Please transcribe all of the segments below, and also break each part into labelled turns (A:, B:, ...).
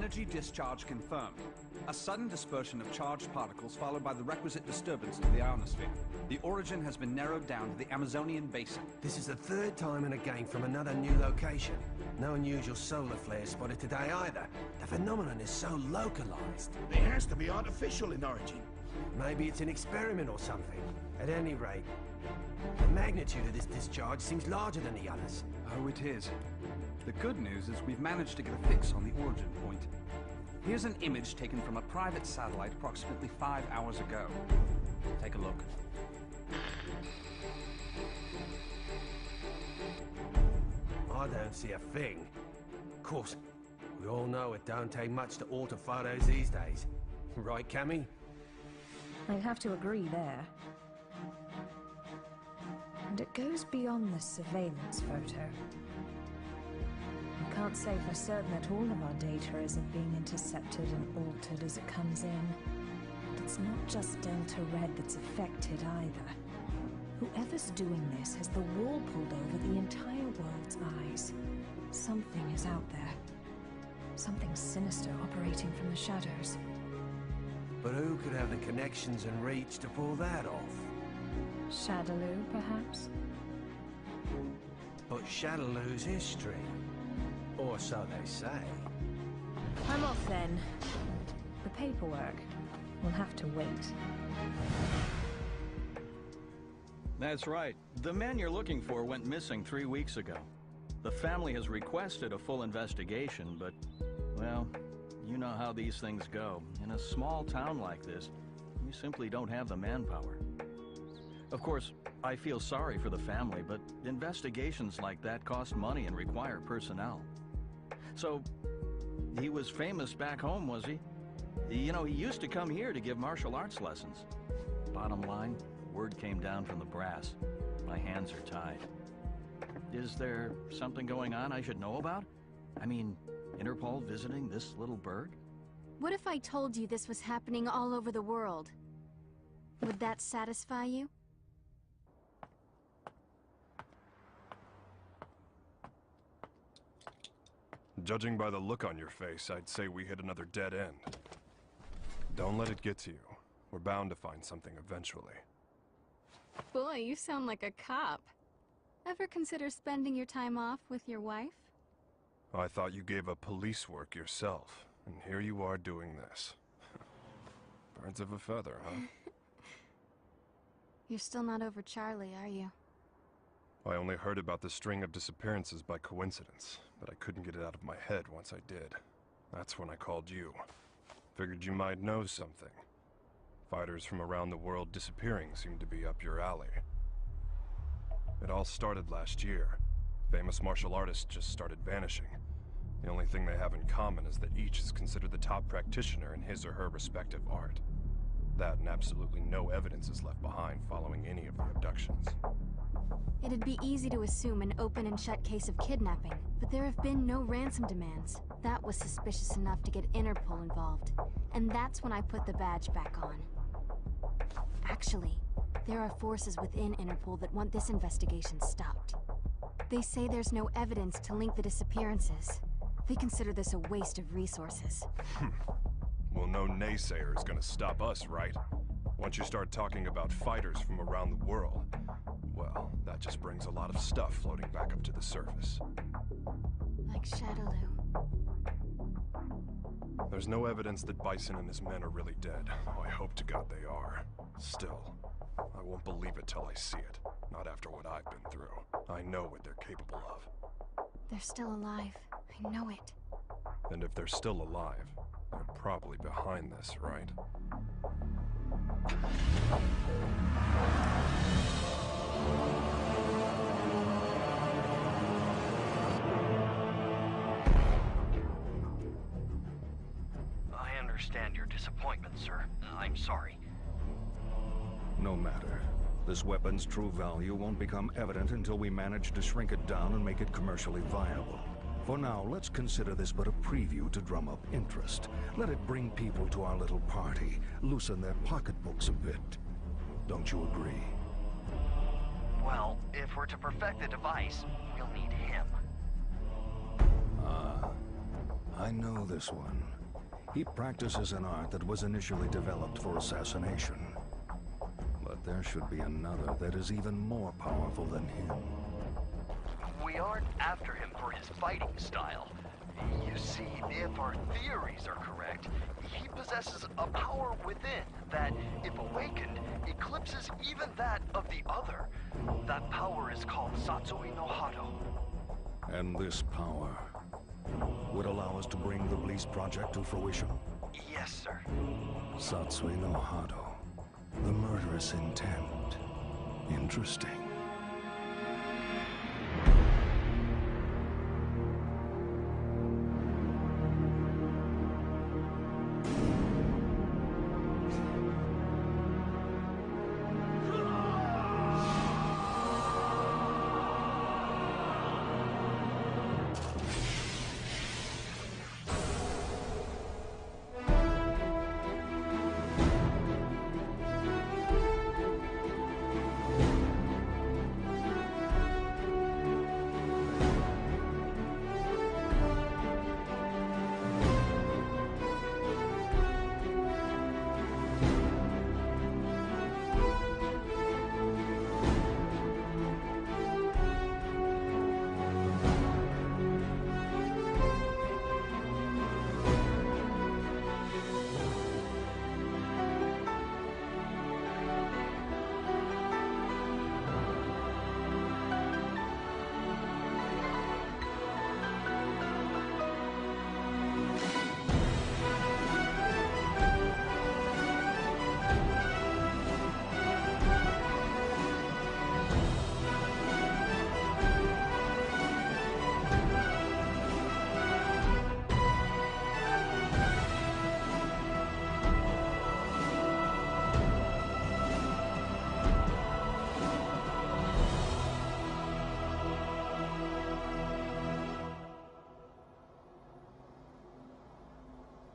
A: Energy discharge confirmed. A sudden dispersion of charged particles followed by the requisite disturbance to the ionosphere. The origin has been narrowed down to the Amazonian basin.
B: This is the third time in a game from another new location. No unusual solar flares spotted today either. The phenomenon is so localized.
C: It has to be artificial in origin.
B: Maybe it's an experiment or something. At any rate, the magnitude of this discharge seems larger than the others.
A: Oh, it is. The good news is we've managed to get a fix on the origin point. Here's an image taken from a private satellite approximately 5 hours ago. Take a look.
B: I don't see a thing. Of course, we all know it don't take much to alter photos these days. Right, Cammy?
D: I'd have to agree there. And it goes beyond the surveillance photo. I can't say for certain that all of our data isn't being intercepted and altered as it comes in. But it's not just Delta Red that's affected either. Whoever's doing this has the wool pulled over the entire world's eyes. Something is out there. Something sinister operating from the shadows.
B: But who could have the connections and reach to pull that off?
D: Shadaloo, perhaps?
B: But Shadaloo's history. Or so they say.
D: I'm off then. The paperwork will have to wait.
E: That's right. The man you're looking for went missing 3 weeks ago. The family has requested a full investigation, but, well, you know how these things go. In a small town like this, you simply don't have the manpower. Of course, I feel sorry for the family, but investigations like that cost money and require personnel. So, he was famous back home, was he? You know, he used to come here to give martial arts lessons. Bottom line, word came down from the brass. My hands are tied. Is there something going on I should know about? I mean, Interpol visiting this little bird?
F: What if I told you this was happening all over the world? Would that satisfy you?
G: Judging by the look on your face, I'd say we hit another dead end. Don't let it get to you. We're bound to find something eventually.
F: Boy, you sound like a cop. Ever consider spending your time off with your wife?
G: I thought you gave up police work yourself, and here you are doing this. Birds of a feather, huh?
F: You're still not over Charlie, are you?
G: I only heard about the string of disappearances by coincidence, but I couldn't get it out of my head once I did. That's when I called you. Figured you might know something. Fighters from around the world disappearing seemed to be up your alley. It all started last year. Famous martial artists just started vanishing. The only thing they have in common is that each is considered the top practitioner in his or her respective art. That and absolutely no evidence is left behind following any of the abductions.
F: It'd be easy to assume an open and shut case of kidnapping, but there have been no ransom demands. That was suspicious enough to get Interpol involved, and that's when I put the badge back on. Actually, there are forces within Interpol that want this investigation stopped. They say there's no evidence to link the disappearances. They consider this a waste of resources.
G: Well, no naysayer is gonna stop us, right? Once you start talking about fighters from around the world, well, that just brings a lot of stuff floating back up to the surface.
F: Like Shadaloo.
G: There's no evidence that Bison and his men are really dead. Oh, I hope to God they are. Still, I won't believe it till I see it. Not after what I've been through. I know what they're capable of.
F: They're still alive. I know it.
G: And if they're still alive, they're probably behind this, right?
H: I understand your disappointment, sir. I'm sorry.
I: No matter. This weapon's true value won't become evident until we manage to shrink it down and make it commercially viable. For now, let's consider this but a preview to drum up interest. Let it bring people to our little party, loosen their pocketbooks a bit. Don't you agree?
H: Well, if we're to perfect the device, we'll need him.
I: I know this one. He practices an art that was initially developed for assassination. But there should be another that is even more powerful than him.
H: We aren't after him for his fighting style. You see, if our theories are correct, he possesses a power within that, if awakened, eclipses even that of the other. That power is called Satsui no Hado.
I: And this power would allow us to bring the Bleast project to fruition?
H: Yes, sir.
I: Satsui no Hado. The murderous intent. Interesting.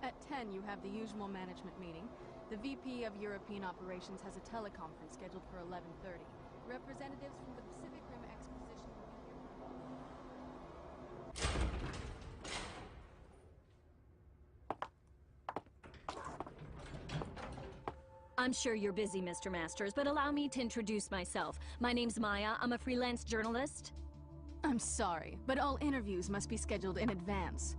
J: At 10, you have the usual management meeting. The VP of European Operations has a teleconference scheduled for 11:30. Representatives from the Pacific Rim Exposition will be here.
K: I'm sure you're busy, Mr. Masters, but allow me to introduce myself. My name's Maya. I'm a freelance journalist.
J: I'm sorry, but all interviews must be scheduled in advance.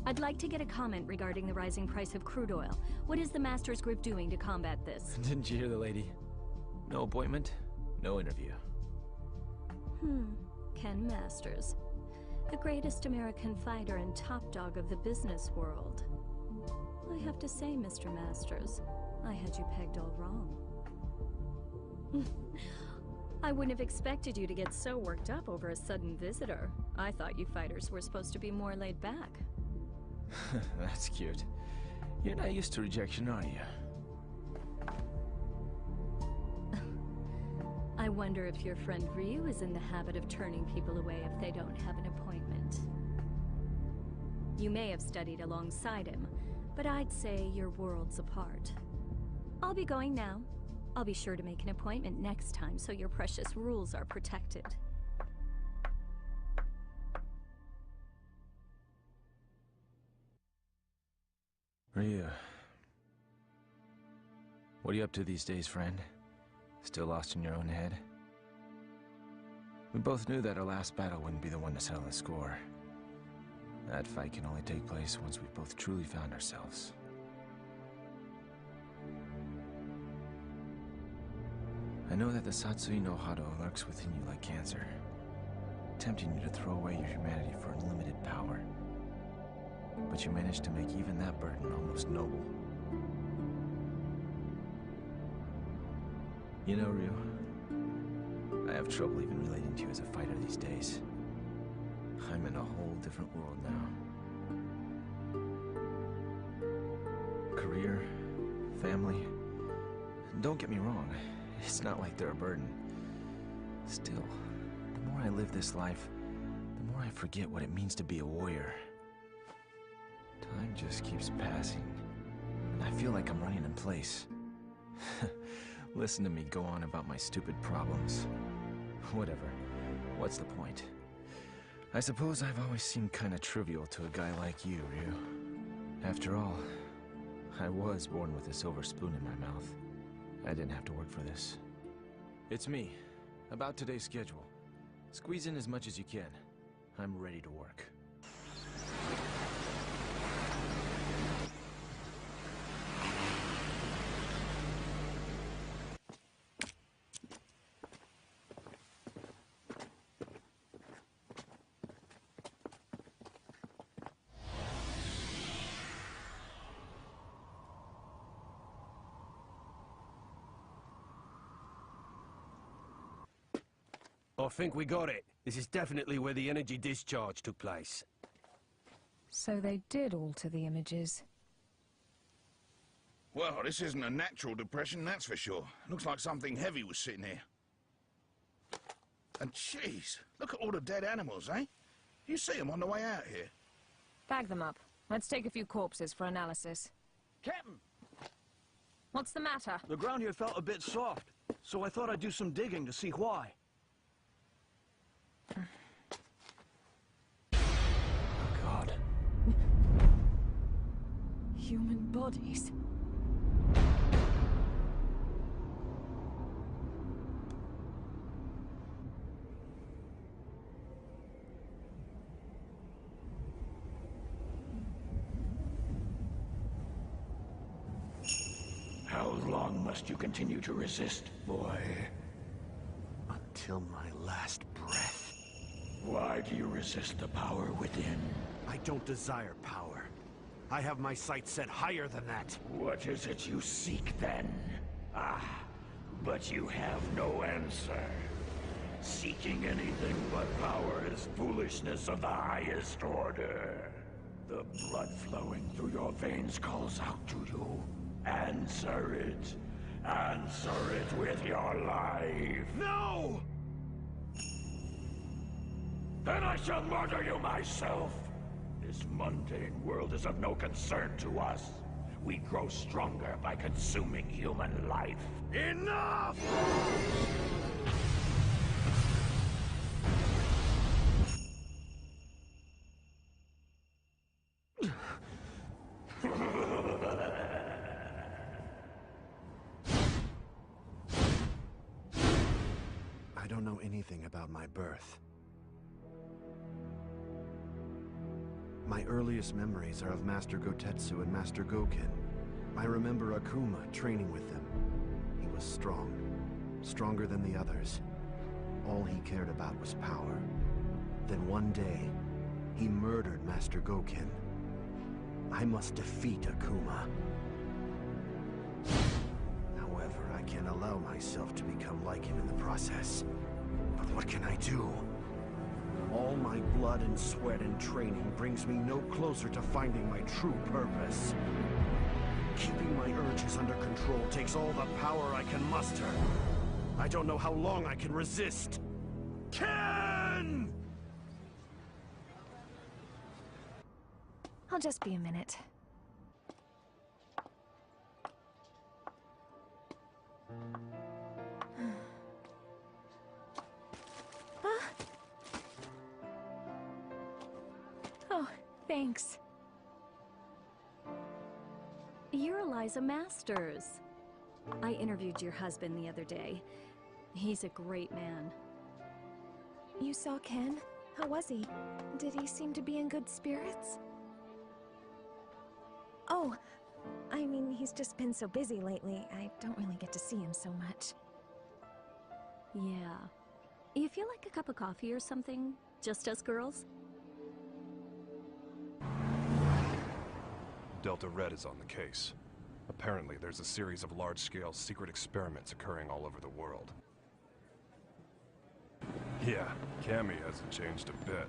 K: I'd like to get a comment regarding the rising price of crude oil. What is the Masters Group doing to combat this?
L: Didn't you hear the lady? No appointment, no interview.
K: Ken Masters. The greatest American fighter and top dog of the business world. I have to say, Mr. Masters, I had you pegged all wrong. I wouldn't have expected you to get so worked up over a sudden visitor. I thought you fighters were supposed to be more laid back.
L: That's cute. You're not used to rejection, are you?
K: I wonder if your friend Ryu is in the habit of turning people away if they don't have an appointment. You may have studied alongside him, but I'd say you're worlds apart. I'll be going now. I'll be sure to make an appointment next time so your precious rules are protected.
L: Ryu. What are you up to these days, friend? Still lost in your own head? We both knew that our last battle wouldn't be the one to settle the score. That fight can only take place once we've both truly found ourselves. I know that the Satsui no Hado lurks within you like cancer, tempting you to throw away your humanity for unlimited power. But you managed to make even that burden almost noble. You know, Ryu, I have trouble even relating to you as a fighter these days. I'm in a whole different world now. Career, family. Don't get me wrong, it's not like they're a burden. Still, the more I live this life, the more I forget what it means to be a warrior. Time just keeps passing, and I feel like I'm running in place. Listen to me go on about my stupid problems. Whatever. What's the point? I suppose I've always seemed kinda trivial to a guy like you, Ryu. After all, I was born with a silver spoon in my mouth. I didn't have to work for this. It's me. About today's schedule. Squeeze in as much as you can. I'm ready to work.
B: I think we got it. This is definitely where the energy discharge took place.
D: So they did alter the images.
C: Well, this isn't a natural depression, that's for sure. Looks like something heavy was sitting here. And jeez, look at all the dead animals, eh? You see them on the way out here.
M: Bag them up. Let's take a few corpses for analysis.
E: Captain!
M: What's the matter?
E: The ground here felt a bit soft, so I thought I'd do some digging to see why.
L: God.
M: Human bodies.
N: How long must you continue to resist, boy?
B: Until my last breath.
N: Why do you resist the power within?
B: I don't desire power. I have my sights set higher than that.
N: What is it you seek, then? Ah, but you have no answer. Seeking anything but power is foolishness of the highest order. The blood flowing through your veins calls out to you. Answer it. Answer it with your life.
B: No!
N: Then I shall murder you myself. This mundane world is of no concern to us. We grow stronger by consuming human life.
B: Enough! I don't know anything about my birth. My earliest memories are of Master Gotetsu and Master Goken. I remember Akuma training with them. He was strong, stronger than the others. All he cared about was power. Then one day, he murdered Master Goken. I must defeat Akuma. However, I can't allow myself to become like him in the process. But what can I do? All my blood and sweat and training brings me no closer to finding my true purpose. Keeping my urges under control takes all the power I can muster. I don't know how long I can resist. Ken!
D: I'll just be a minute.
K: Oh, thanks. You're Eliza Masters. I interviewed your husband the other day. He's a great man.
D: You saw Ken? How was he? Did he seem to be in good spirits? Oh, I mean, he's just been so busy lately. I don't really get to see him so much.
K: Yeah. You feel like a cup of coffee or something? Just us girls?
G: Delta Red is on the case. Apparently, there's a series of large-scale secret experiments occurring all over the world. Yeah, Cammy hasn't changed a bit.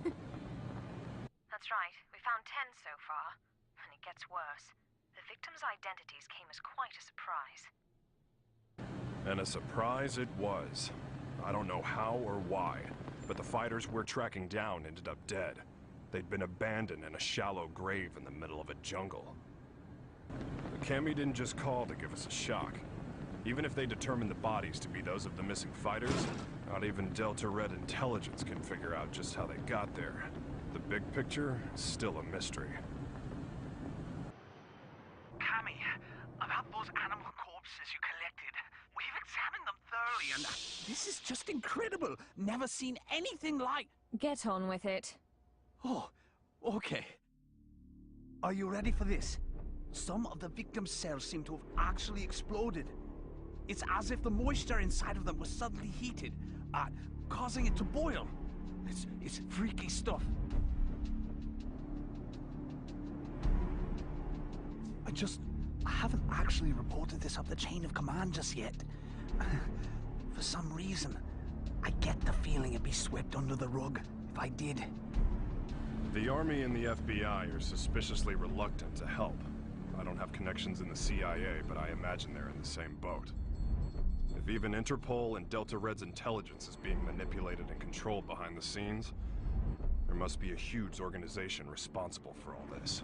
O: That's right. We found 10 so far. And it gets worse. The victims' identities came as quite a surprise.
G: And a surprise it was. I don't know how or why, but the fighters we're tracking down ended up dead. They'd been abandoned in a shallow grave in the middle of a jungle. But Cammy didn't just call to give us a shock. Even if they determined the bodies to be those of the missing fighters, Not even Delta Red intelligence can figure out just how they got there. The big picture is still a mystery.
A: Cammy, about those animal corpses you collected. We've examined them thoroughly, and this is just incredible. Never seen anything like...
M: Get on with it.
A: Oh, okay. Are you ready for this? Some of the victims' cells seem to have actually exploded. It's as if the moisture inside of them was suddenly heated, causing it to boil. It's freaky stuff. I haven't actually reported this up the chain of command just yet. For some reason, I get the feeling it'd be swept under the rug if I did.
G: The Army and the FBI are suspiciously reluctant to help. I don't have connections in the CIA, but I imagine they're in the same boat. If even Interpol and Delta Red's intelligence is being manipulated and controlled behind the scenes, there must be a huge organization responsible for all this.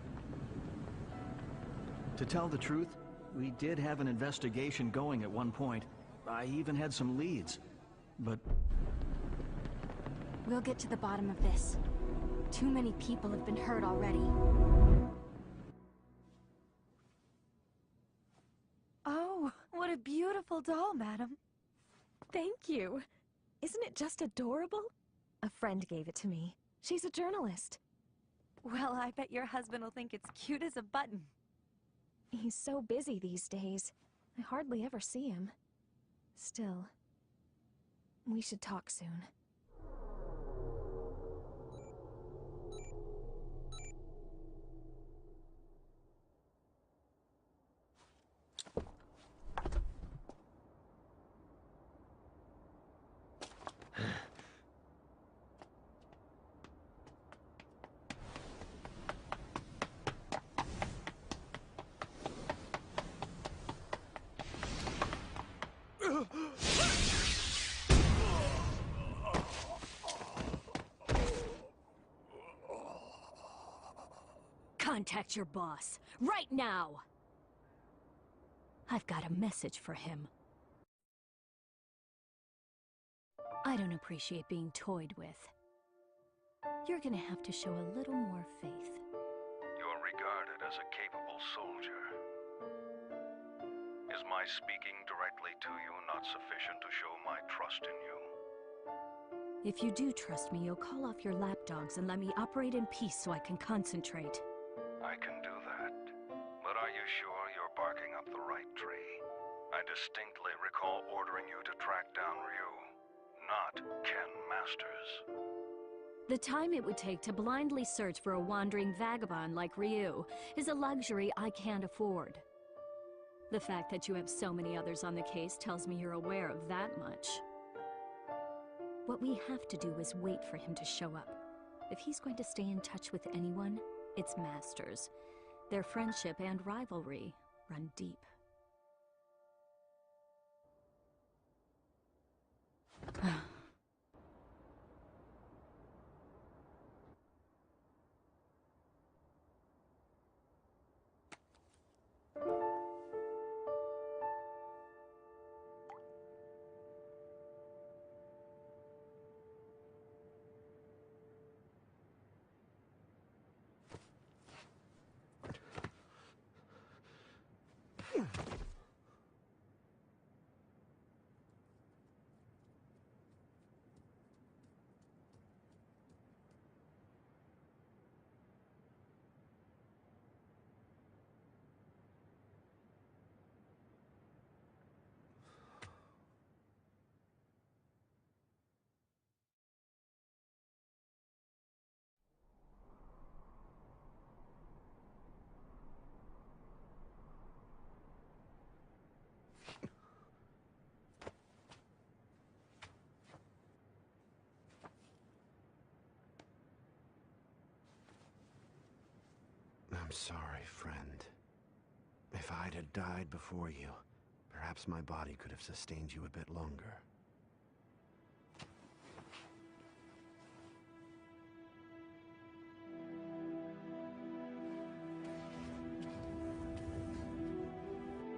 E: To tell the truth, we did have an investigation going at one point. I even had some leads, but...
F: We'll get to the bottom of this. Too many people have been hurt already.
D: Oh, what a beautiful doll, madam. Thank you. Isn't it just adorable? A friend gave it to me. She's a journalist. Well, I bet your husband will think it's cute as a button. He's so busy these days. I hardly ever see him. Still, we should talk soon.
K: Contact your boss, right now! I've got a message for him. I don't appreciate being toyed with. You're gonna have to show a little more faith.
I: You're regarded as a capable soldier. Is my speaking directly to you not sufficient to show my trust in you?
K: If you do trust me, you'll call off your lapdogs and let me operate in peace so I can concentrate.
I: I can do that. But are you sure you're barking up the right tree? I distinctly recall ordering you to track down Ryu, not Ken Masters.
K: The time it would take to blindly search for a wandering vagabond like Ryu is a luxury I can't afford. The fact that you have so many others on the case tells me you're aware of that much. What we have to do is wait for him to show up. If he's going to stay in touch with anyone, it's Masters. Their friendship and rivalry run deep.
B: I'm sorry, friend. If I'd had died before you, perhaps my body could have sustained you a bit longer.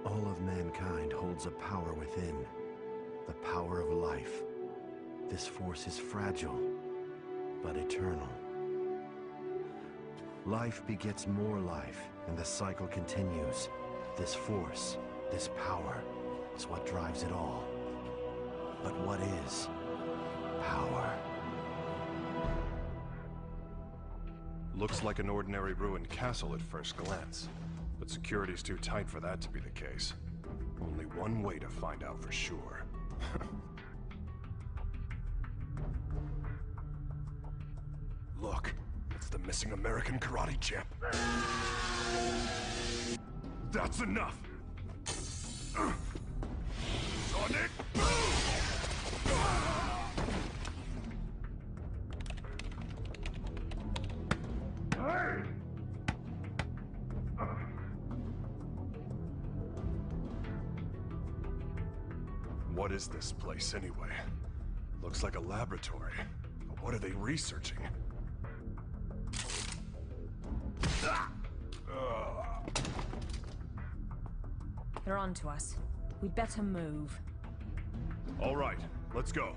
B: All of mankind holds a power within, the power of life. This force is fragile, but eternal. Life begets more life, and the cycle continues. This force, this power, is what drives it all. But what is power?
G: Looks like an ordinary ruined castle at first glance, but security's too tight for that to be the case. Only one way to find out for sure. Look, it's the missing American karate champ. That's enough! Sonic Boom! Hey! What is this place anyway? Looks like a laboratory. But what are they researching?
M: They're on to us. We'd better move.
G: All right, let's go.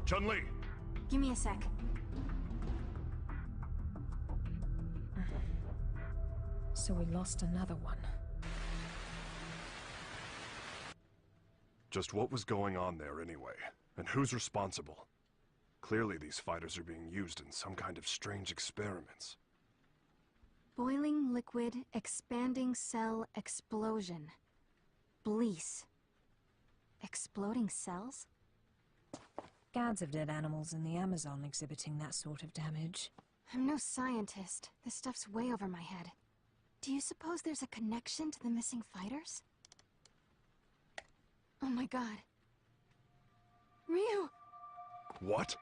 G: Chun-Li!
F: Give me a sec.
M: So we lost another one.
G: Just what was going on there anyway? And who's responsible? Clearly these fighters are being used in some kind of strange experiments.
F: Boiling liquid, expanding cell explosion. Blease. Exploding cells?
M: Scads of dead animals in the Amazon exhibiting that sort of damage.
F: I'm no scientist. This stuff's way over my head. Do you suppose there's a connection to the missing fighters? Oh my god. Ryu!
G: What?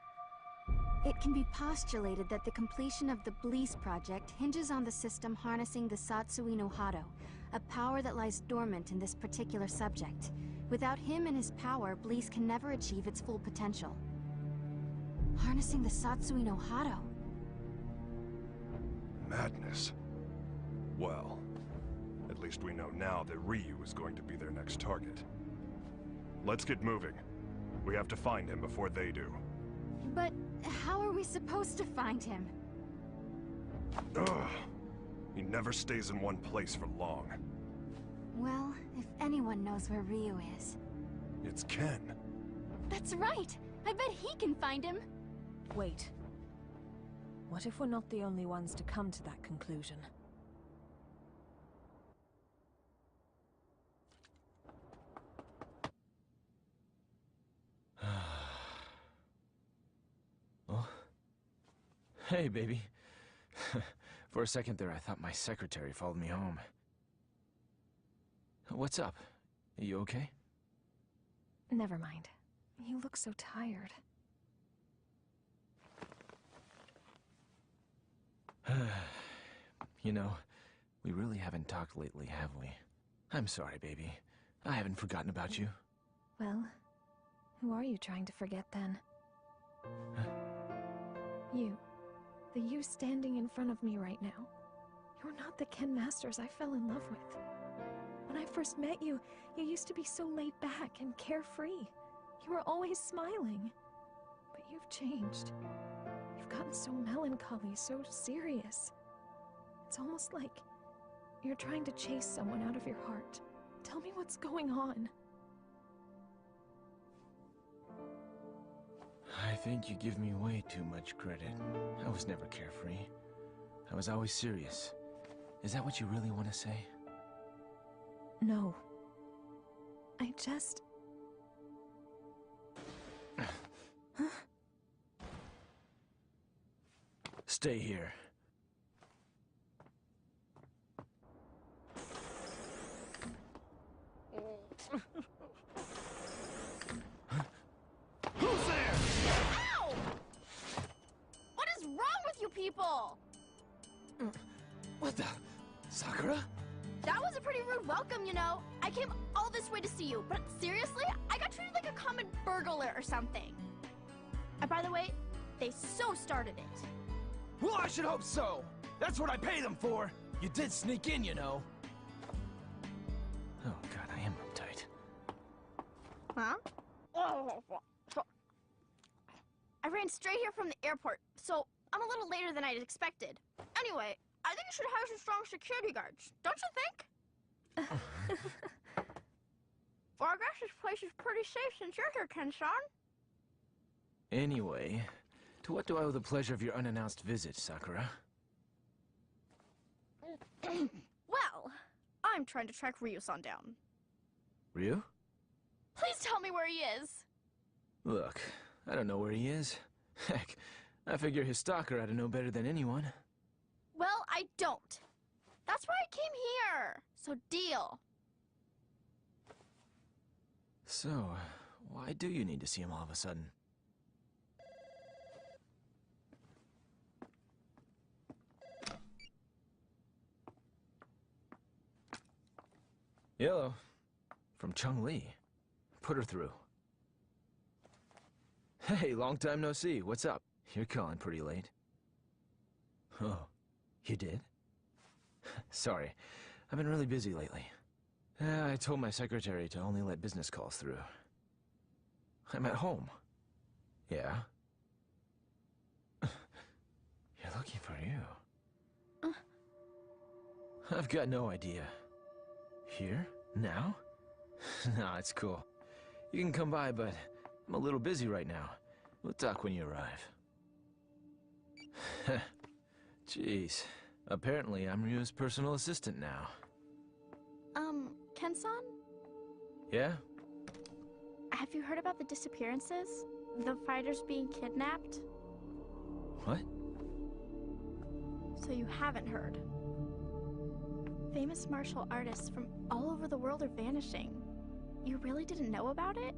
F: It can be postulated that the completion of the Blease project hinges on the system harnessing the Satsui no Hado, a power that lies dormant in this particular subject. Without him and his power, Blease can never achieve its full potential. Harnessing the Satsui no Hado.
G: Madness. Well, at least we know now that Ryu is going to be their next target. Let's get moving. We have to find him before they do.
F: But how are we supposed to find him?
G: Ugh. He never stays in one place for long.
F: Well, if anyone knows where Ryu is...
G: It's Ken.
F: That's right! I bet he can find him!
M: Wait. What if we're not the only ones to come to that conclusion?
L: Oh? Hey, baby. For a second there, I thought my secretary followed me home. What's up? Are you okay?
M: Never mind. You look so tired.
L: You know, we really haven't talked lately, have we? I'm sorry, baby. I haven't forgotten about you.
M: Well, who are you trying to forget then? You. The you standing in front of me right now. You're not the Ken Masters I fell in love with. When I first met you, you used to be so laid back and carefree. You were always smiling. But you've changed. You've gotten so melancholy, so serious. It's almost like you're trying to chase someone out of your heart. Tell me what's going on.
L: I think you give me way too much credit. I was never carefree. I was always serious. Is that what you really want to say?
M: No. I just...
L: Stay here.
J: Who's there? Ow! What is wrong with you people?
L: What the? Sakura?
J: That was a pretty rude welcome, you know. I came all this way to see you, but seriously, I got treated like a common burglar or something. And by the way, they so started it.
P: Well, I should hope so. That's what I pay them for. You did sneak in, you know.
L: Oh god, I am uptight.
J: Huh?
Q: I ran straight here from the airport, so I'm a little later than I'd expected. Anyway, I think you should hire some strong security guards, don't you think? Fargrash's place is pretty safe since you're here, Ken-san.
L: Anyway, to what do I owe the pleasure of your unannounced visit, Sakura?
Q: Well, I'm trying to track Ryu-san down.
L: Ryu?
Q: Please tell me where he is.
L: Look, I don't know where he is. Heck, I figure his stalker ought to know better than anyone.
Q: Well, I don't. That's why I came here. So deal.
L: So, why do you need to see him all of a sudden? Hello. From Chun-Li. Put her through. Hey, long time no see. What's up? You're calling pretty late. Oh, you did? Sorry, I've been really busy lately. I told my secretary to only let business calls through. I'm at home. Yeah? You're looking for you. I've got no idea. Here? Now? Nah, it's cool. You can come by, but I'm a little busy right now. We'll talk when you arrive. Jeez. Apparently, I'm Ryu's personal assistant now.
Q: Ken-san?
L: Yeah?
Q: Have you heard about the disappearances? The fighters being kidnapped?
L: What?
Q: So you haven't heard. Famous martial artists from all over the world are vanishing. You really didn't know about it?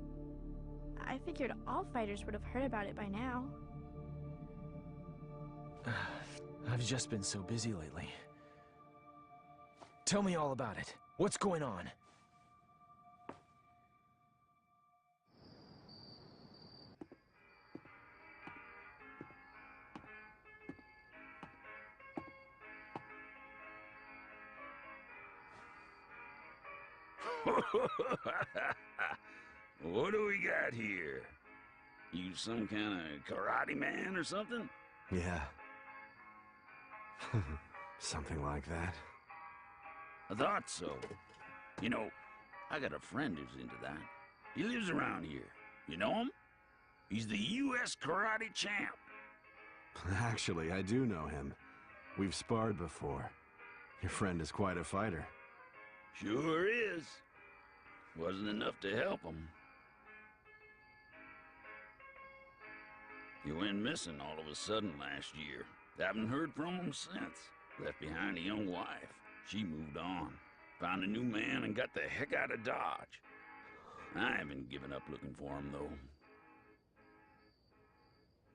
Q: I figured all fighters would have heard about it by now.
L: I've just been so busy lately. Tell me all about it. What's going on?
N: What do we got here? You some kind of karate man or something?
B: Yeah. Something like that.
N: I thought so. You know, I got a friend who's into that. He lives around here. You know him? He's the U.S. karate champ.
B: Actually, I do know him. We've sparred before. Your friend is quite a fighter.
N: Sure is. Wasn't enough to help him. He went missing all of a sudden last year. Haven't heard from him since. Left behind a young wife. She moved on. Found a new man and got the heck out of Dodge. I haven't given up looking for him, though.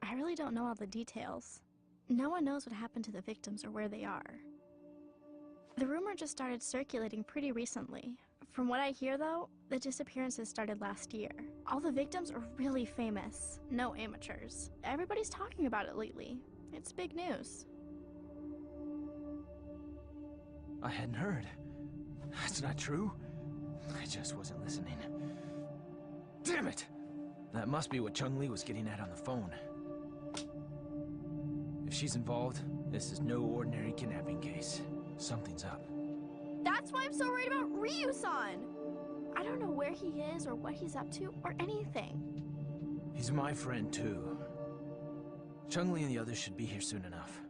Q: I really don't know all the details. No one knows what happened to the victims or where they are. The rumor just started circulating pretty recently. From what I hear, though, the disappearances started last year. All the victims are really famous. No amateurs. Everybody's talking about it lately. It's big news.
L: I hadn't heard. That's not true. I just wasn't listening. Damn it! That must be what Chun-Li was getting at on the phone. If she's involved, this is no ordinary kidnapping case. Something's up.
Q: That's why I'm so worried about Ryu-san! I don't know where he is or what he's up to or anything.
L: He's my friend, too. Chun-Li and the others should be here soon enough.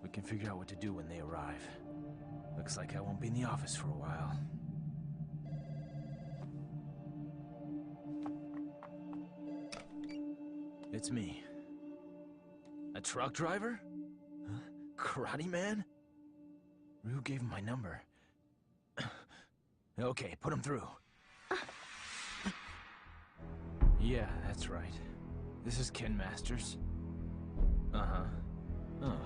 L: We can figure out what to do when they arrive. Looks like I won't be in the office for a while. It's me. A truck driver? Huh? Karate man? Ryu gave him my number. Okay, put him through. Yeah, that's right. This is Ken Masters. Uh-huh. Oh,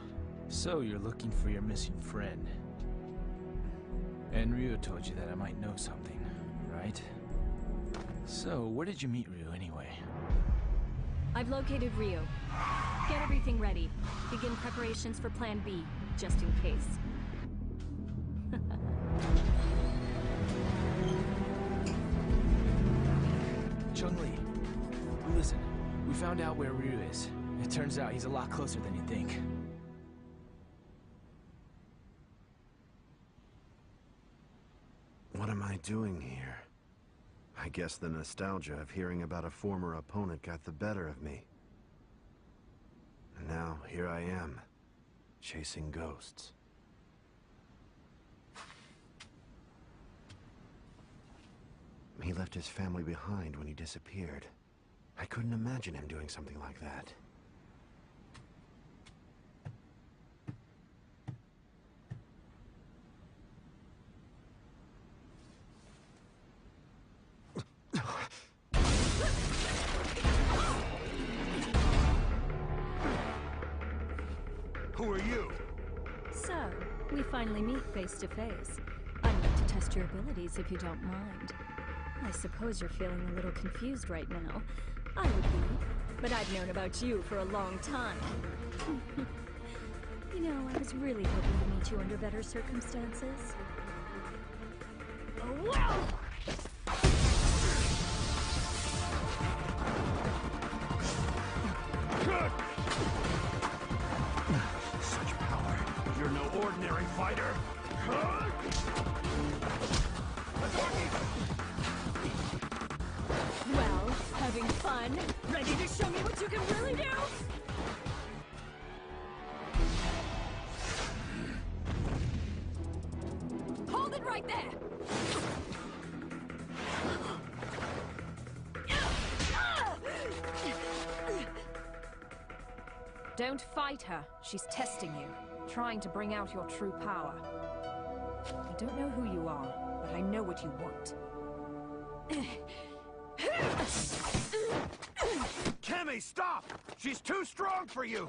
L: so you're looking for your missing friend. And Ryu told you that I might know something, right? So, where did you meet Ryu anyway?
K: I've located Ryu. Get everything ready. Begin preparations for Plan B, just in case.
L: Chun-Li, listen. We found out where Ryu is. It turns out he's a lot closer than you think.
B: What am I doing here? I guess the nostalgia of hearing about a former opponent got the better of me. And now, here I am, chasing ghosts. He left his family behind when he disappeared. I couldn't imagine him doing something like that.
C: Who are you?
K: So, we finally meet face to face. I'd like to test your abilities if you don't mind. I suppose you're feeling a little confused right now. I would be, but I've known about you for a long time. You know, I was really hoping to meet you under better circumstances. Oh, wow!
B: Such power. You're no ordinary fighter.
K: Well, having fun? Ready to show me what you can really do? Hold it right there!
R: Don't fight her. She's testing you, trying to bring out your true power. I don't know who you are, but I know what you want.
B: Cammy, stop! She's too strong for you!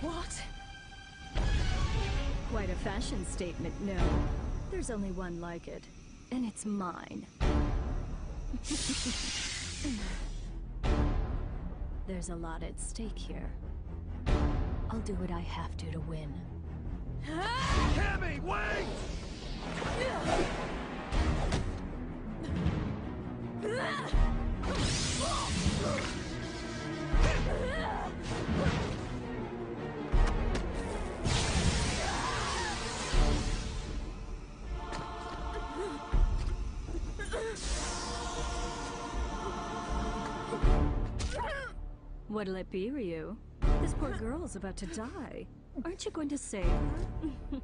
K: What? Quite a fashion statement, no. There's only one like it, and it's mine. There's a lot at stake here. I'll do what I have to win.
B: Cammy, wait!
K: What'll it be, Ryu? This poor girl's about to die. Aren't you going to save her?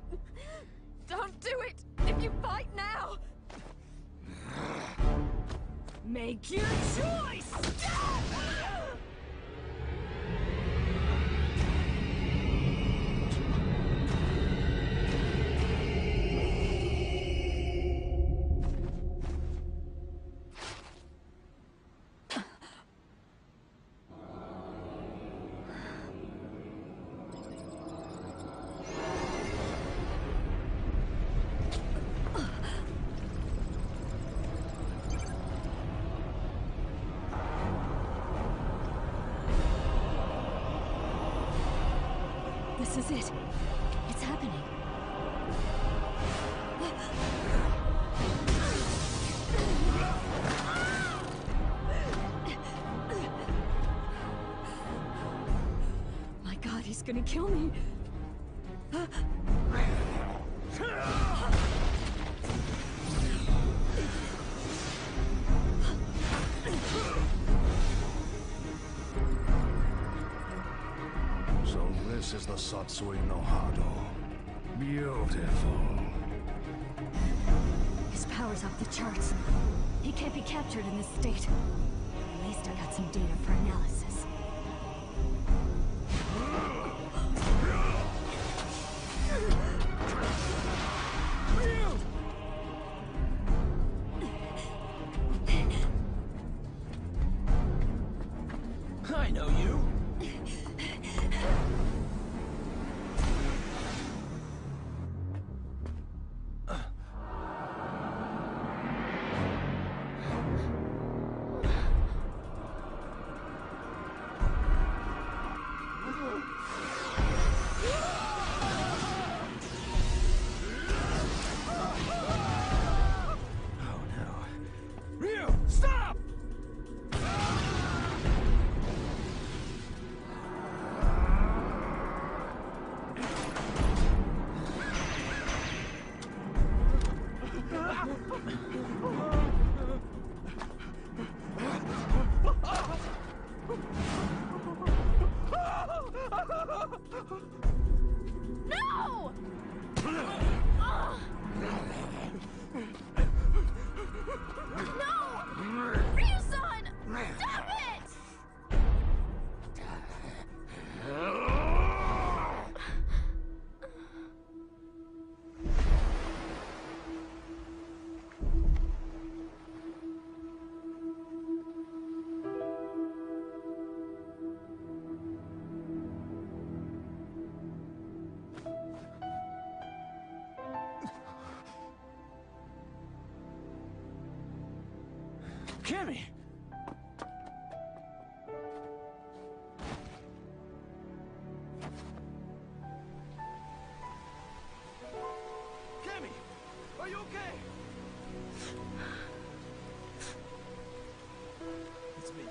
R: Don't do it! If you fight now! Make your choice!
K: This is it. It's happening. My God, he's gonna kill me.
N: So this is the Satsui no Hado. Beautiful.
K: His power's off the charts. He can't be captured in this state. At least I got some data for analysis.
L: I know you.
J: No! No! Ryu-san! Stop it!
P: Cammy! Cammy! Are you okay? It's me.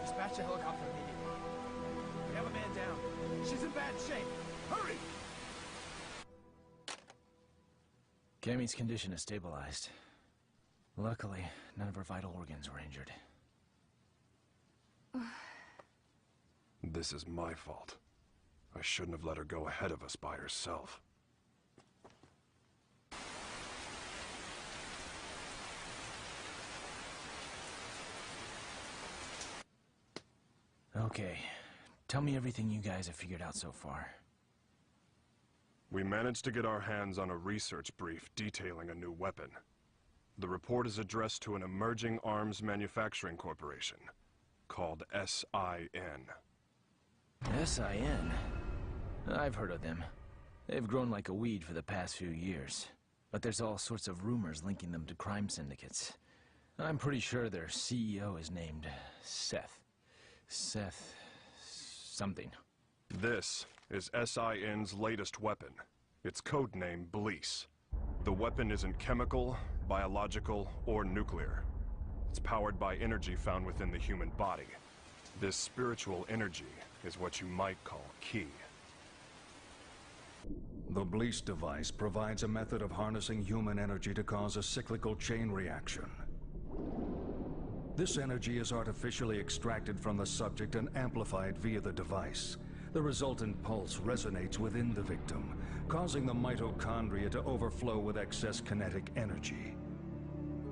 P: Dispatch a helicopter immediately. We have a man down. She's in bad shape. Hurry!
L: Cammy's condition is stabilized. Luckily, none of her vital organs were injured.
G: This is my fault. I shouldn't have let her go ahead of us by herself.
L: Okay. Tell me everything you guys have figured out so far.
G: We managed to get our hands on a research brief detailing a new weapon. The report is addressed to an emerging arms manufacturing corporation called SIN.
L: SIN? I've heard of them. They've grown like a weed for the past few years. But there's all sorts of rumors linking them to crime syndicates. I'm pretty sure their CEO is named Seth. Seth... something.
G: This is SIN's latest weapon. Its codename Bleece. The weapon isn't chemical, biological, or nuclear. It's powered by energy found within the human body. This spiritual energy is what you might call ki.
I: The Bleece device provides a method of harnessing human energy to cause a cyclical chain reaction. This energy is artificially extracted from the subject and amplified via the device. The resultant pulse resonates within the victim, causing the mitochondria to overflow with excess kinetic energy.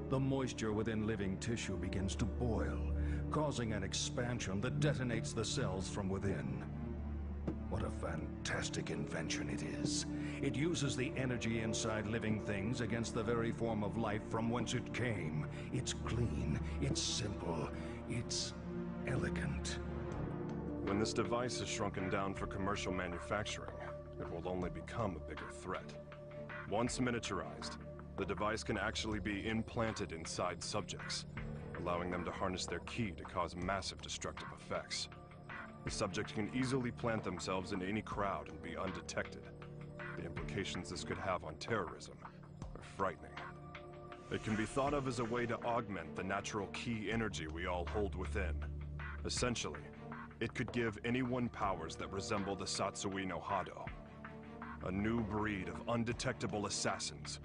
I: The moisture within living tissue begins to boil, causing an expansion that detonates the cells from within. What a fantastic invention it is. It uses the energy inside living things against the very form of life from whence it came. It's clean, it's simple, it's elegant.
G: When this device is shrunken down for commercial manufacturing, it will only become a bigger threat. Once miniaturized, the device can actually be implanted inside subjects, allowing them to harness their ki to cause massive destructive effects. The subject can easily plant themselves into any crowd and be undetected. The implications this could have on terrorism are frightening. It can be thought of as a way to augment the natural ki energy we all hold within. Essentially, it could give anyone powers that resemble the Satsui no Hado. A new breed of undetectable assassins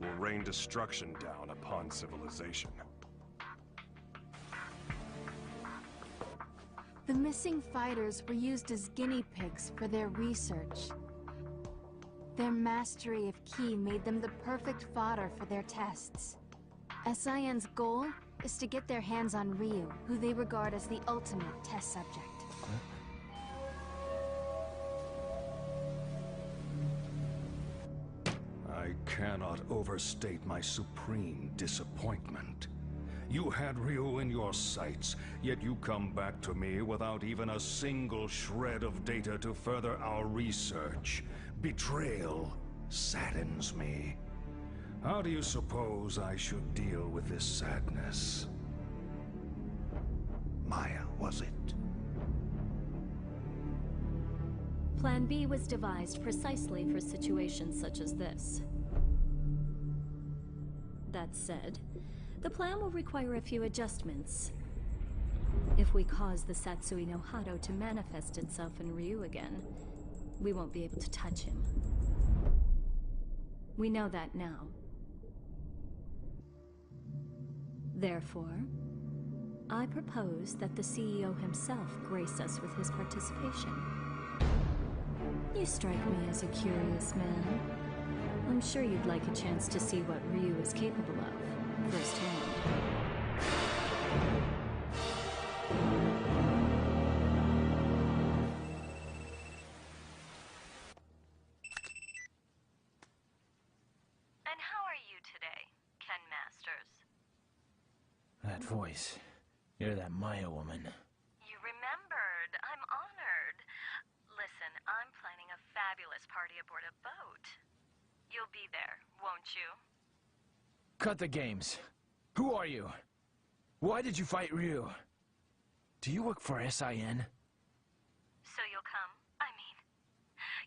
G: will rain destruction down upon civilization.
F: The missing fighters were used as guinea pigs for their research. Their mastery of ki made them the perfect fodder for their tests. SIN's goal is to get their hands on Ryu, who they regard as the ultimate test subject.
I: I cannot overstate my supreme disappointment. You had Ryu in your sights, yet you come back to me without even a single shred of data to further our research. Betrayal saddens me. How do you suppose I should deal with this sadness? Maya, was it?
K: Plan B was devised precisely for situations such as this. That said, the plan will require a few adjustments. If we cause the Satsui no Hado to manifest itself in Ryu again, we won't be able to touch him. We know that now. Therefore, I propose that the CEO himself grace us with his participation. You strike me as a curious man. I'm sure you'd like a chance to see what Ryu is capable of, firsthand.
O: And how are you today, Ken Masters?
L: That voice. You're that Maya woman.
O: You remembered. I'm honored. Listen, I'm planning a fabulous party aboard a boat. You'll be there, won't you?
L: Cut the games. Who are you? Why did you fight Ryu? Do you work for SIN?
O: So you'll come? I mean,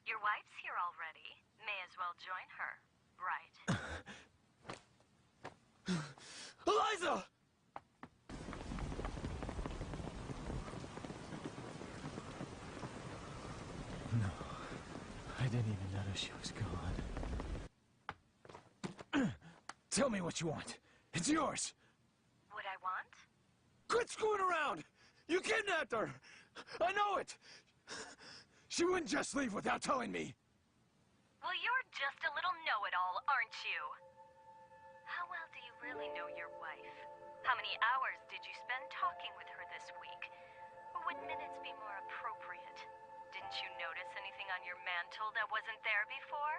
O: your wife's here already. May as well join her, right?
L: Eliza! No. I didn't even notice she was gone. Tell me what you want. It's yours!
O: What I want?
L: Quit screwing around! You kidnapped her! I know it! She wouldn't just leave without telling me.
O: Well, you're just a little know-it-all, aren't you? How well do you really know your wife? How many hours did you spend talking with her this week? Or would minutes be more appropriate? Didn't you notice anything on your mantle that wasn't there before?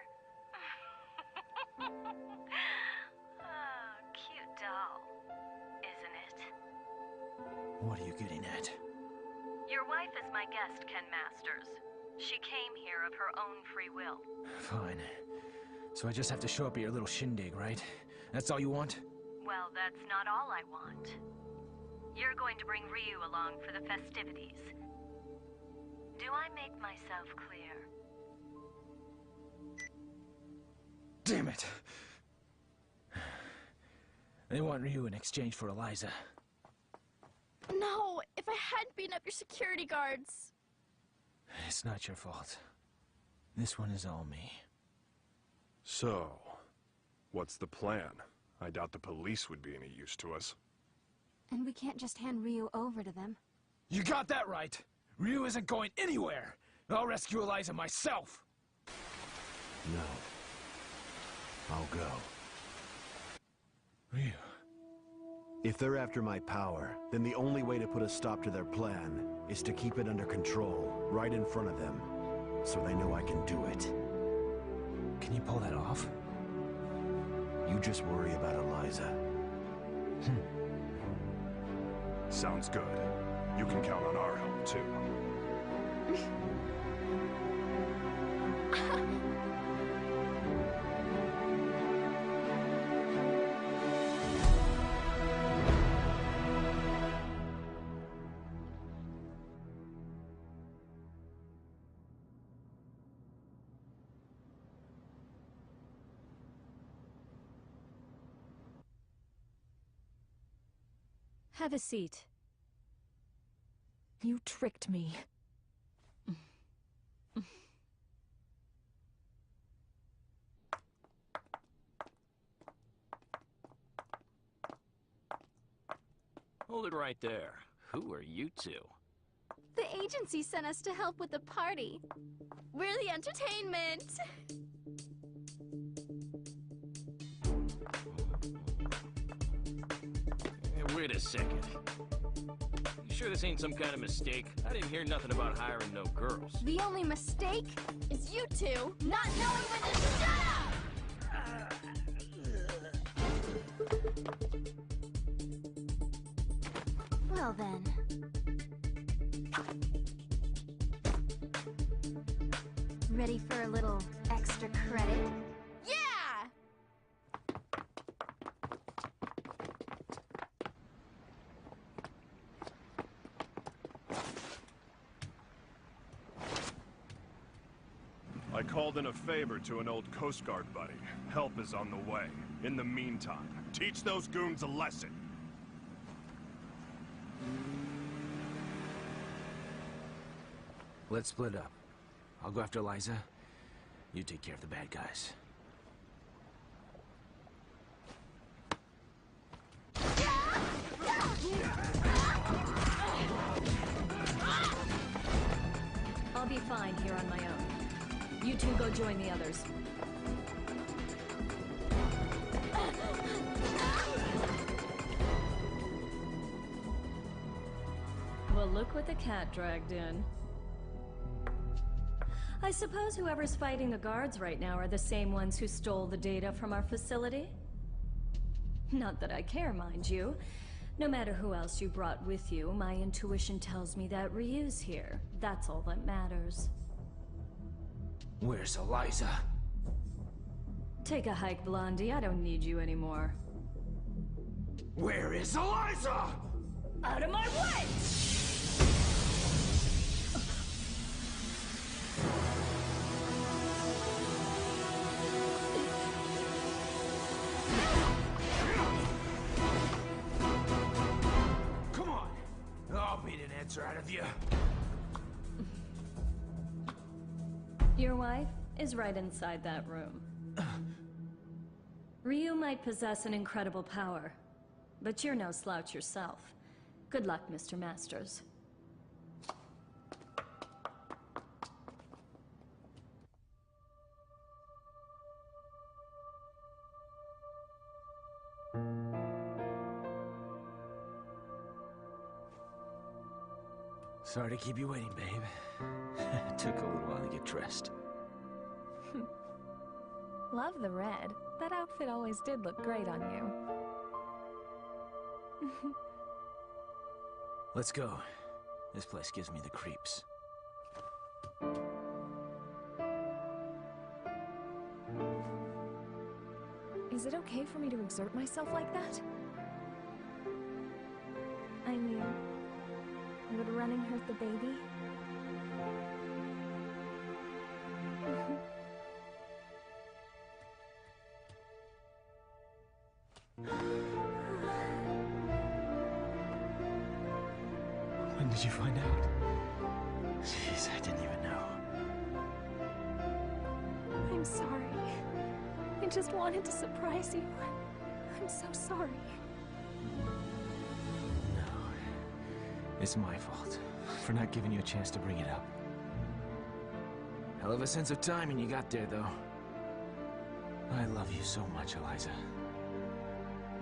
O: Oh, cute doll, isn't it?
L: What are you getting at?
O: Your wife is my guest, Ken Masters. She came here of her own free will.
L: Fine. So I just have to show up at your little shindig, right? That's all you want?
O: Well, that's not all I want. You're going to bring Ryu along for the festivities. Do I make myself clear?
L: Damn it! They want Ryu in exchange for Eliza.
Q: No! If I hadn't beaten up your security guards!
L: It's not your fault. This one is all me.
G: So, what's the plan? I doubt the police would be any use to us.
F: And we can't just hand Ryu over to them.
L: You got that right! Ryu isn't going anywhere! I'll rescue Eliza myself!
B: No. I'll go.
L: Ryu.
B: If they're after my power, then the only way to put a stop to their plan is to keep it under control, right in front of them, so they know I can do it.
L: Can you pull that off?
B: You just worry about Eliza.
G: Sounds good. You can count on our help, too.
K: Have a seat.
M: You tricked me.
S: Hold it right there. Who are you two?
J: The agency sent us to help with the party. We're the entertainment.
S: Hey, wait a second. You sure this ain't some kind of mistake? I didn't hear nothing about hiring no girls.
J: The only mistake is you two not knowing when to shut up!
F: Well then. Ready for a little extra credit?
J: Yeah!
G: I called in a favor to an old Coast Guard buddy. Help is on the way. In the meantime, teach those goons a lesson.
L: Let's split up. I'll go after Eliza. You take care of the bad guys.
J: Yeah!
K: join the others. Well, look what the cat dragged in. I suppose whoever's fighting the guards right now are the same ones who stole the data from our facility? Not that I care, mind you. No matter who else you brought with you, my intuition tells me that Ryu's here. That's all that matters.
L: Where's Eliza?
K: Take a hike, Blondie. I don't need you anymore.
L: Where is Eliza?
K: Out of my way!
L: Come on! I'll beat an answer out of you.
K: Your wife is right inside that room. Ryu might possess an incredible power, but you're no slouch yourself. Good luck, Mr. Masters.
L: Sorry to keep you waiting, babe. It took a little while to get dressed.
M: Love the red. That outfit always did look great on you.
L: Let's go. This place gives me the creeps.
M: Is it okay for me to exert myself like that? I mean, would running hurt the baby?
L: When did you find out? Jeez, I didn't even know.
M: I'm sorry. I just wanted to surprise you. I'm so sorry.
L: No. It's my fault for not giving you a chance to bring it up. Hell of a sense of timing you got there, though. I love you so much, Eliza.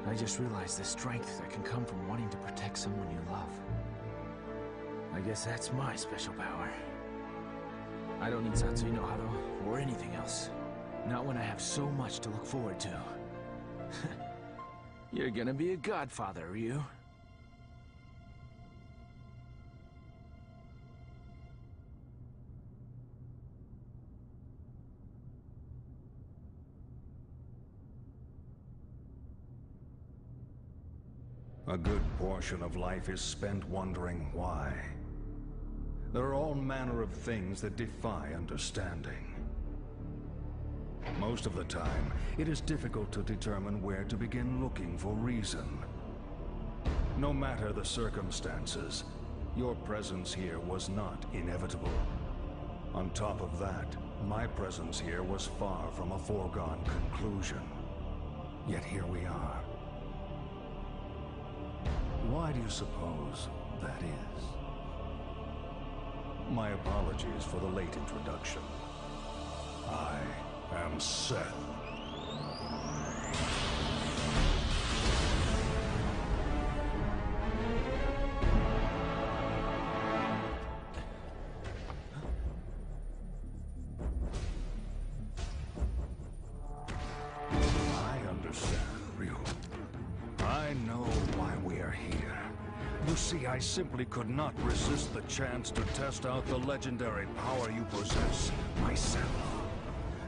L: I just realized the strength that can come from wanting to protect someone you love. I guess that's my special power. I don't need Satsui no Hado or anything else. Not when I have so much to look forward to. You're gonna be a godfather, Ryu.
I: A good portion of life is spent wondering why. There are all manner of things that defy understanding. Most of the time, it is difficult to determine where to begin looking for reason. No matter the circumstances, your presence here was not inevitable. On top of that, my presence here was far from a foregone conclusion. Yet here we are. Why do you suppose that is? My apologies for the late introduction. I am Seth. I understand, Ryu. I know why we are here. You see, I simply could not resist the chance to test out the legendary power you possess myself.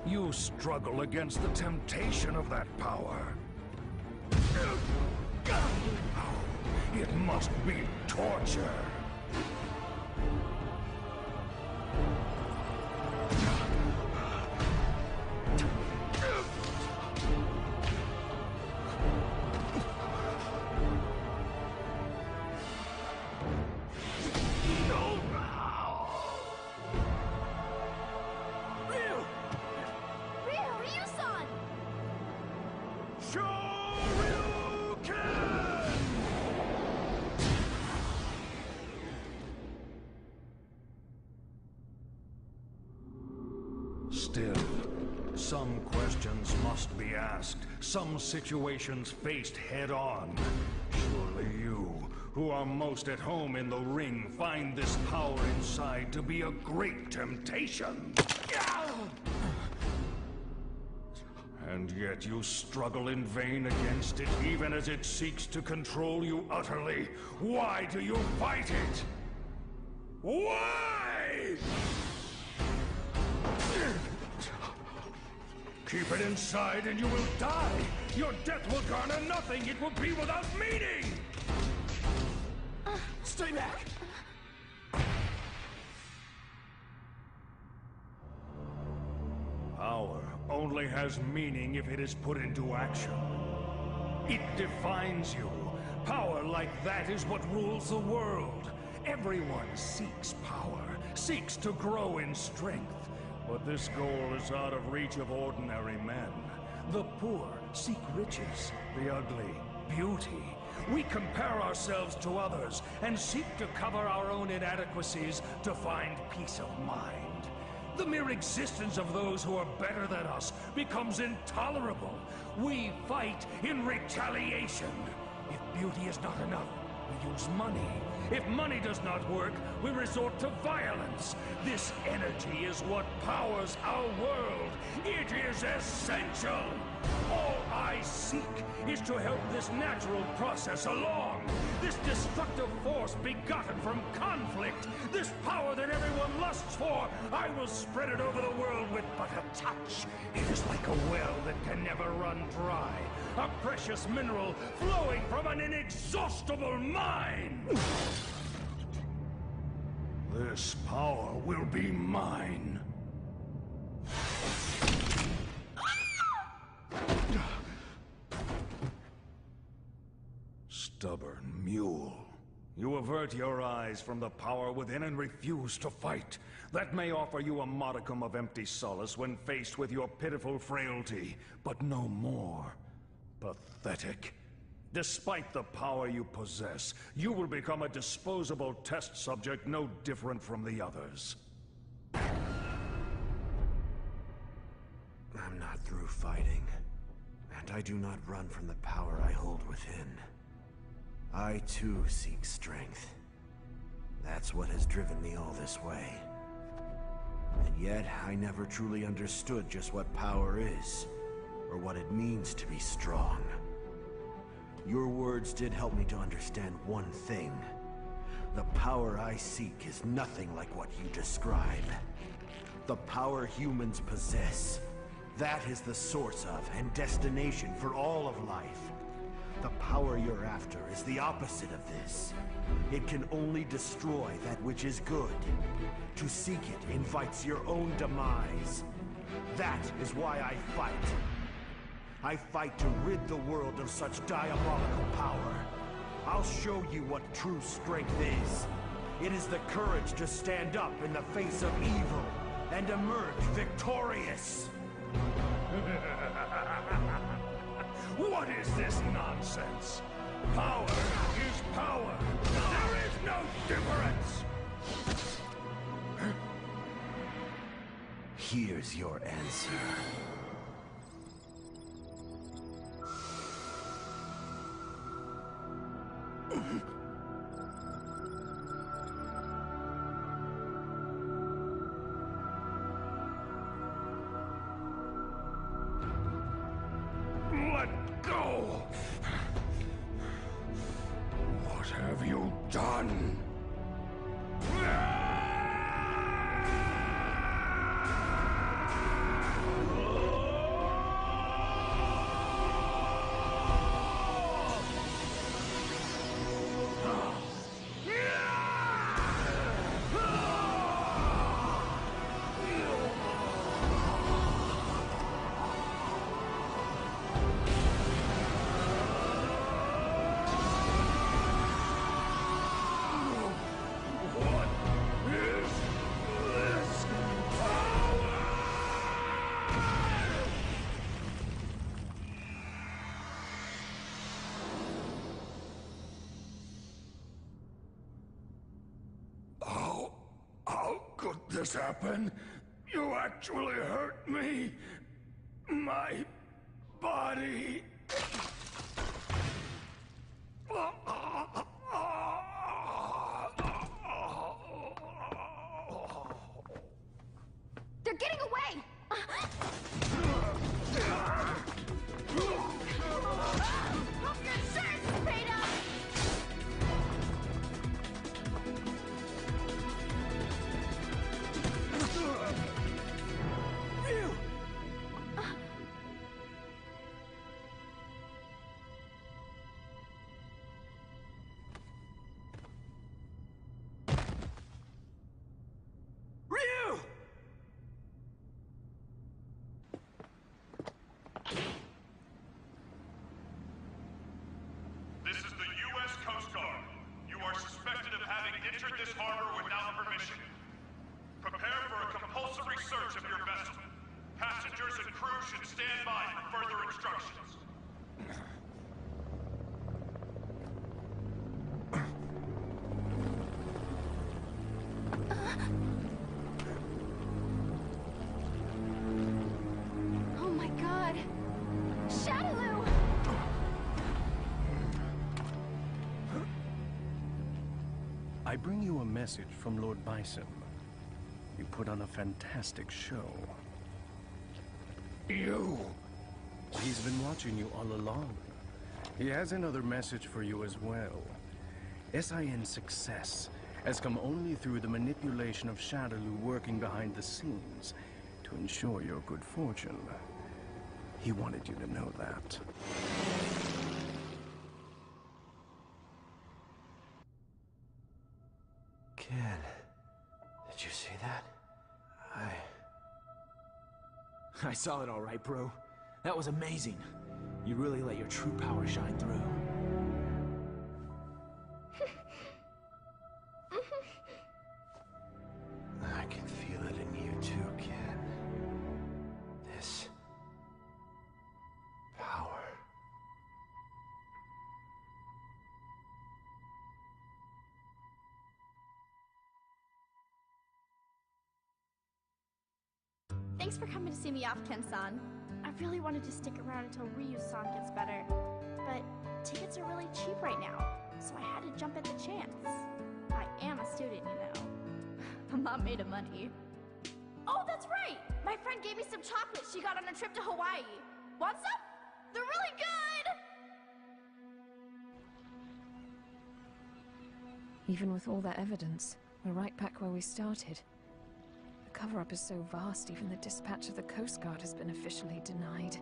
I: You struggle against the temptation of that power. It must be torture. Some questions must be asked, some situations faced head-on. Surely you, who are most at home in the ring, find this power inside to be a great temptation. And yet you struggle in vain against it, even as it seeks to control you utterly. Why do you fight it? Why? Keep it inside and you will die. Your death will garner nothing. It will be without meaning.
P: Stay back!
I: Power only has meaning if it is put into action. It defines you. Power like that is what rules the world. Everyone seeks power, seeks to grow in strength. But this goal is out of reach of ordinary men. The poor seek riches, the ugly, beauty. We compare ourselves to others and seek to cover our own inadequacies to find peace of mind. The mere existence of those who are better than us becomes intolerable. We fight in retaliation. If beauty is not enough, we use money. If money does not work, we resort to violence. This energy is what powers our world. It is essential. All I seek is to help this natural process along. This destructive force begotten from conflict. This power that everyone lusts for. I will spread it over the world with but a touch. It is like a well that can never run dry. A precious mineral flowing from an inexhaustible mine. This power will be mine. Stubborn mule. You avert your eyes from the power within and refuse to fight. That may offer you a modicum of empty solace when faced with your pitiful frailty, but no more. Pathetic. Despite the power you possess, you will become a disposable test subject no different from the others.
B: I'm not through fighting, and I do not run from the power I hold within. I too seek strength. That's what has driven me all this way. And yet, I never truly understood just what power is, or what it means to be strong. Your words did help me to understand one thing. The power I seek is nothing like what you describe. The power humans possess. That is the source of and destination for all of life. The power you're after is the opposite of this. It can only destroy that which is good. To seek it invites your own demise. That is why I fight. I fight to rid the world of such diabolical power. I'll show you what true strength is. It is the courage to stand up in the face of evil and emerge victorious.
I: What is this nonsense? Power is power. There is no difference.
B: Here's your answer.
I: Let go! What have you done?
N: How could this happen? You actually hurt me? My body.
F: They're getting away! Hope your insurance is paid up!
N: Ryu!
T: This is the U.S. Coast Guard. You are suspected of having entered this harbor without permission. Prepare for a compulsory search of your vessel. Passengers and crew should stand by for further instructions.
F: Oh my god! Shadaloo!
U: I bring you a message from Lord Bison. You put on a fantastic show.
N: You!
U: He's been watching you all along. He has another message for you as well. SIN's success has come only through the manipulation of Shadaloo working behind the scenes to ensure your good fortune. He wanted you to know that.
L: Ken, did you see that?
V: I saw it all right, bro. That was amazing. You really let your true power shine through.
L: I can feel it in you too, Ken. This power.
Q: Thanks for coming to see me off, Ken-san. I really wanted to stick around until Ryu-san gets better, but tickets are really cheap right now, so I had to jump at the chance. I am a student, you know. I'm not made of money. Oh, that's right! My friend gave me some chocolates she got on a trip to Hawaii. Want some? They're really good!
M: Even with all that evidence, we're right back where we started. The cover-up is so vast, even the dispatch of the Coast Guard has been officially denied.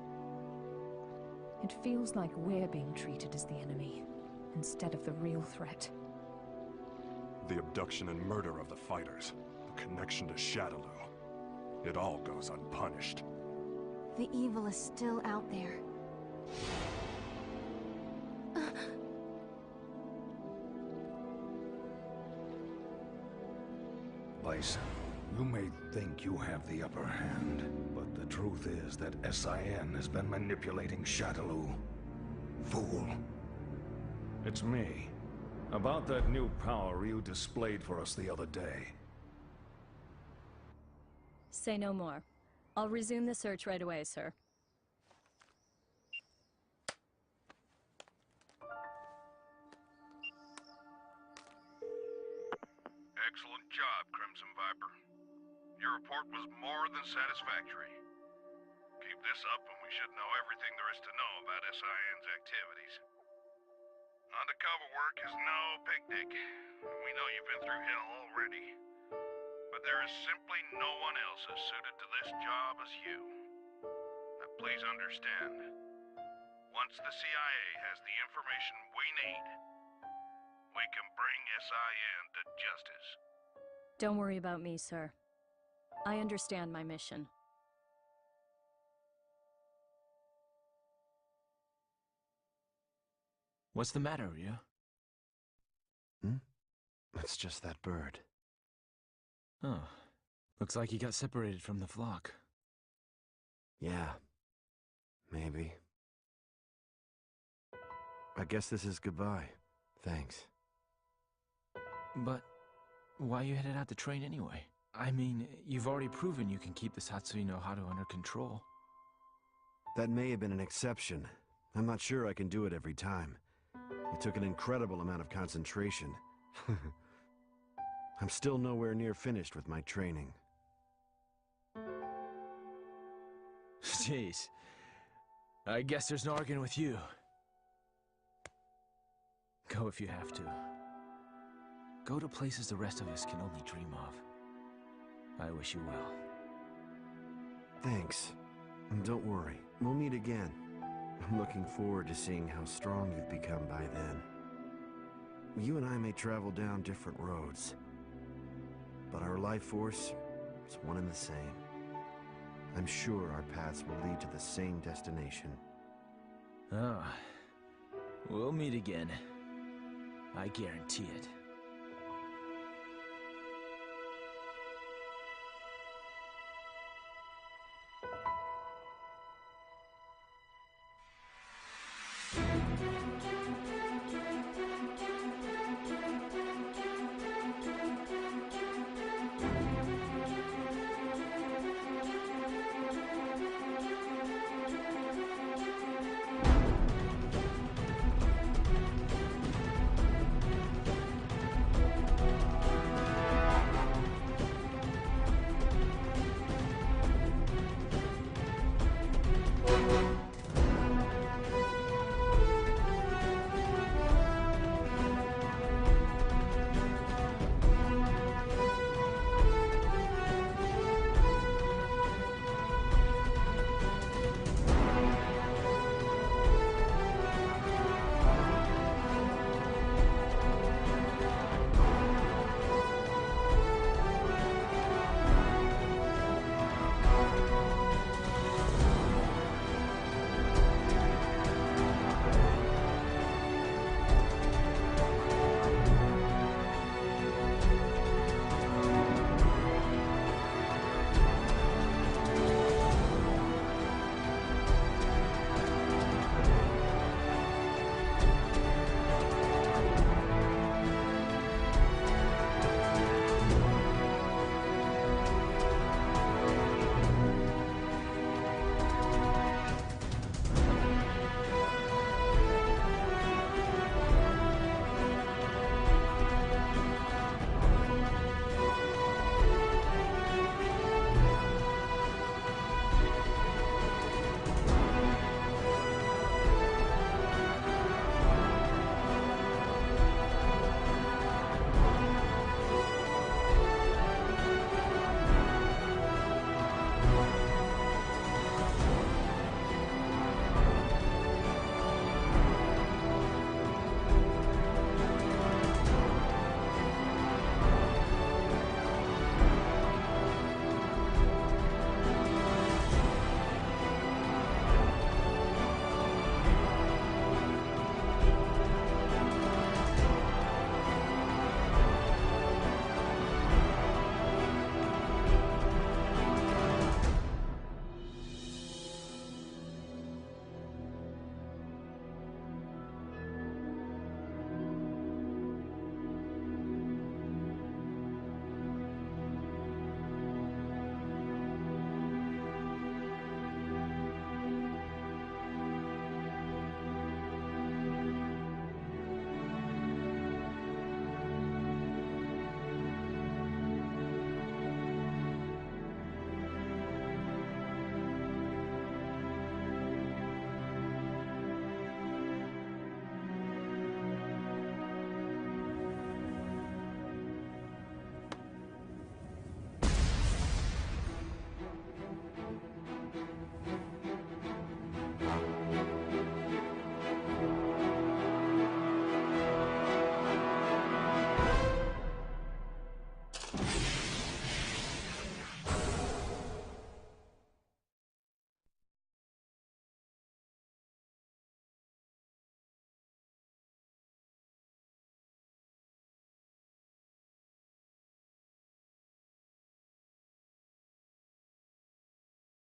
M: It feels like we're being treated as the enemy, instead of the real threat.
G: The abduction and murder of the fighters, the connection to Shadaloo. It all goes unpunished.
F: The evil is still out there.
I: Bison, you may think you have the upper hand, but the truth is that SIN has been manipulating Shadaloo. Fool. It's me. About that new power you displayed for us the other day.
K: Say no more. I'll resume the search right away, sir.
C: Excellent job, Crimson Viper. Your report was more than satisfactory. Keep this up and we should know everything there is to know about SIN's activities. Undercover work is no picnic. We know you've been through hell already. But there is simply no one else as suited to this job as you. Now please understand, once the CIA has the information we need, we can bring SIN to justice.
K: Don't worry about me, sir. I understand my mission.
V: What's the matter, Ryu?
L: It's just that bird.
V: Oh. Looks like he got separated from the flock.
L: Yeah. Maybe. I guess this is goodbye. Thanks.
V: But why you headed out to train anyway? I mean, you've already proven you can keep the Satsuki no Haru under control.
B: That may have been an exception. I'm not sure I can do it every time. It took an incredible amount of concentration. I'm still nowhere near finished with my training.
V: Jeez. I guess there's no arguing with you. Go if you have to. Go to places the rest of us can only dream of. I wish you well.
B: Thanks. And don't worry, we'll meet again. I'm looking forward to seeing how strong you've become by then. You and I may travel down different roads, but our life force is one and the same. I'm sure our paths will lead to the same destination.
V: Ah, we'll meet again. I guarantee it.